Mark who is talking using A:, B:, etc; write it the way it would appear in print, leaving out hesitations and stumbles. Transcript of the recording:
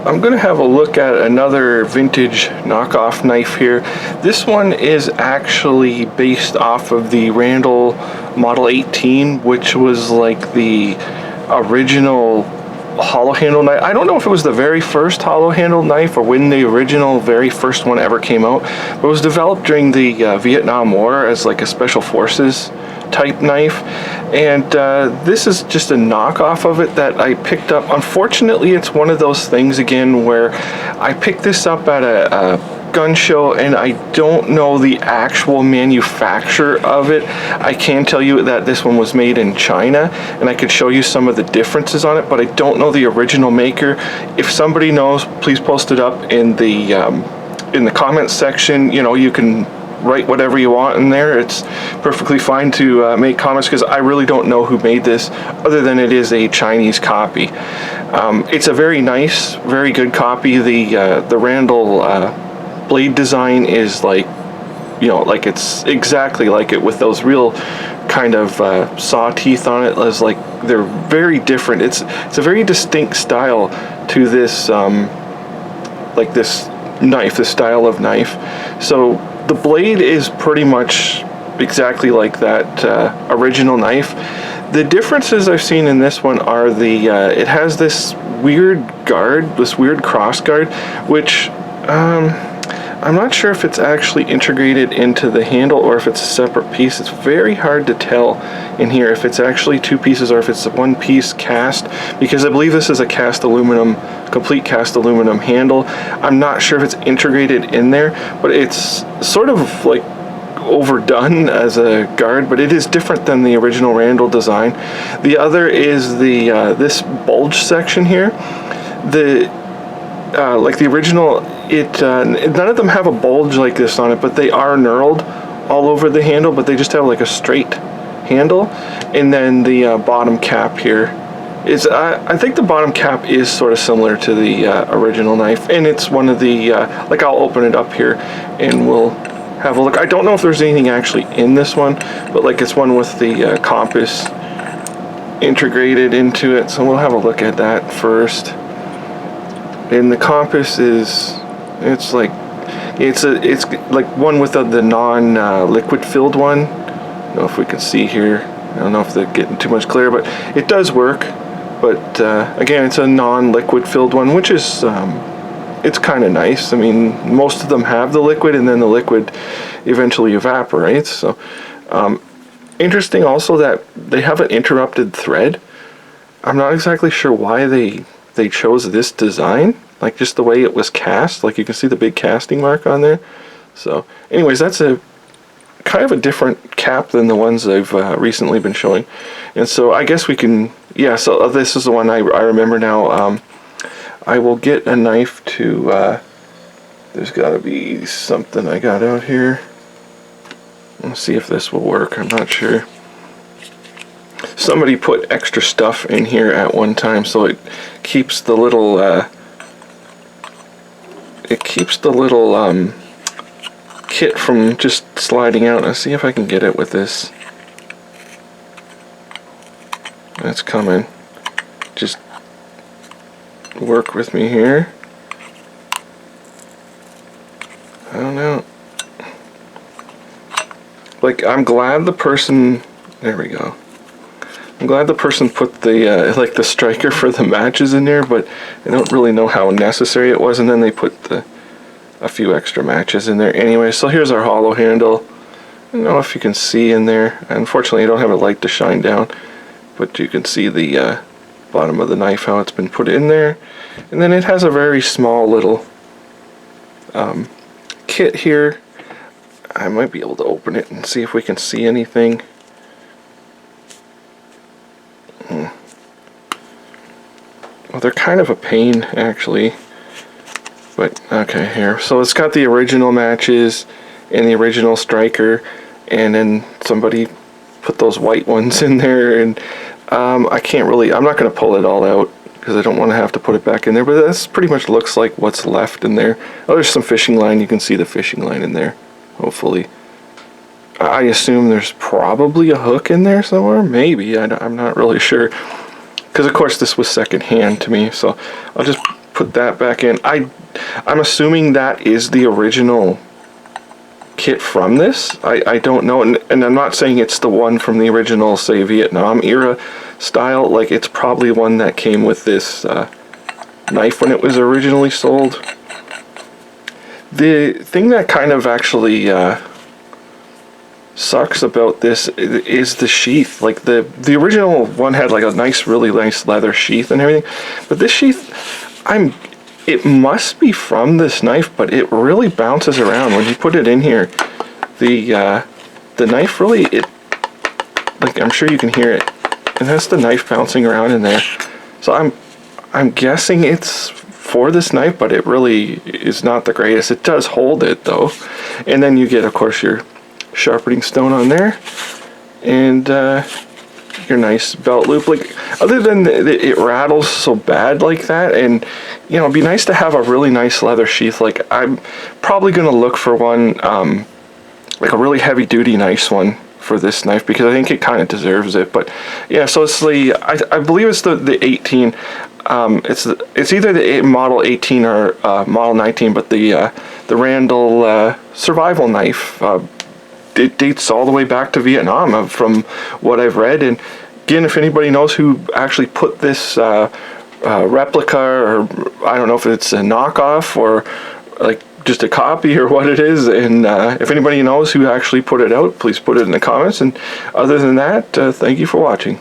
A: I'm going to have a look at another vintage knockoff knife here. This one is actually based off of the Randall Model 18, which was like the original hollow handle knife. I don't know if it was the very first hollow handle knife or when the original very first one ever came out, but it was developed during the Vietnam War as like a special forces type knife, and this is just a knockoff of it that I picked up. Unfortunately, it's one of those things again where I picked this up at a gun show and I don't know the actual manufacturer of it. I can tell you that this one was made in China, and I could show you some of the differences on it, but I don't know the original maker. If somebody knows, please post it up in the comments section. You know, you can write whatever you want in there. It's perfectly fine to make comments, because I really don't know who made this, other than it is a Chinese copy. It's a very nice, very good copy. The Randall blade design is like, you know, like it's exactly like it, with those real kind of saw teeth on it. As like, they're very different. It's a very distinct style to this like this knife, this style of knife. So the blade is pretty much exactly like that original knife. The differences I've seen in this one are it has this weird guard, this weird cross guard, which I'm not sure if it's actually integrated into the handle or if it's a separate piece. It's very hard to tell in here if it's actually two pieces or if it's one piece cast, because I believe this is a cast aluminum, complete cast aluminum handle. I'm not sure if it's integrated in there, but it's sort of like overdone as a guard, but it is different than the original Randall design. The other is the this bulge section here. Like the original, none of them have a bulge like this on it, but they are knurled all over the handle, but they just have like a straight handle. And then the bottom cap here is, I think the bottom cap is sort of similar to the original knife, and it's one of the, like, I'll open it up here and we'll have a look. I don't know if there's anything actually in this one, but like it's one with the compass integrated into it, so we'll have a look at that first. And the compass is, it's like one with the non-liquid filled one. I don't know if we can see here. I don't know if they're getting too much clear, but it does work. But again, it's a non-liquid filled one, which is it's kind of nice. I mean, most of them have the liquid, and then the liquid eventually evaporates. So interesting also that they have an interrupted thread. I'm not exactly sure why they chose this design, like just the way it was cast. Like you can see the big casting mark on there. So anyways, that's a kind of a different cap than the ones I've recently been showing. And so I guess we can, yeah, so this is the one I remember now. I will get a knife to, there's got to be something I got out here. Let's see if this will work. I'm not sure. Somebody put extra stuff in here at one time, so it keeps the little kit from just sliding out. Let's see if I can get it with this. That's coming. Just work with me here. I don't know. Like, I'm glad the person, there we go. I'm glad the person put the like the striker for the matches in there, but I don't really know how necessary it was. And then they put a few extra matches in there anyway. So here's our hollow handle. I don't know if you can see in there. Unfortunately, I don't have a light to shine down, but you can see the bottom of the knife, how it's been put in there. And then it has a very small little kit here. I might be able to open it and see if we can see anything. Well, they're kind of a pain, actually. But, okay, here. So it's got the original matches and the original striker, and then somebody put those white ones in there, and I can't really, I'm not going to pull it all out because I don't want to have to put it back in there, but that's pretty much looks like what's left in there. Oh, there's some fishing line. You can see the fishing line in there, hopefully. I assume there's probably a hook in there somewhere. Maybe. I'm not really sure. Because, of course, this was second hand to me. So I'll just put that back in. I'm assuming that is the original kit from this. I don't know, and I'm not saying it's the one from the original, say, Vietnam era style. Like, it's probably one that came with this knife when it was originally sold. The thing that kind of actually sucks about this is the sheath. Like, the original one had like a nice, really nice leather sheath and everything, but this sheath, it must be from this knife, but it really bounces around when you put it in here. The knife really, like, I'm sure you can hear it. It has the knife bouncing around in there. So I'm guessing it's for this knife, but it really is not the greatest. It does hold it though. And then you get, of course, your sharpening stone on there, and your nice belt loop. Like, other than it rattles so bad like that, and you know, it'd be nice to have a really nice leather sheath. Like, I'm probably gonna look for one, like a really heavy duty nice one for this knife, because I think it kind of deserves it. But yeah, so it's the, I believe it's the 18. It's either the model 18 or model 19, but the Randall survival knife, it dates all the way back to Vietnam, from what I've read. And again, if anybody knows who actually put this replica, or I don't know if it's a knockoff or like just a copy or what it is, and if anybody knows who actually put it out, please put it in the comments. And other than that, thank you for watching.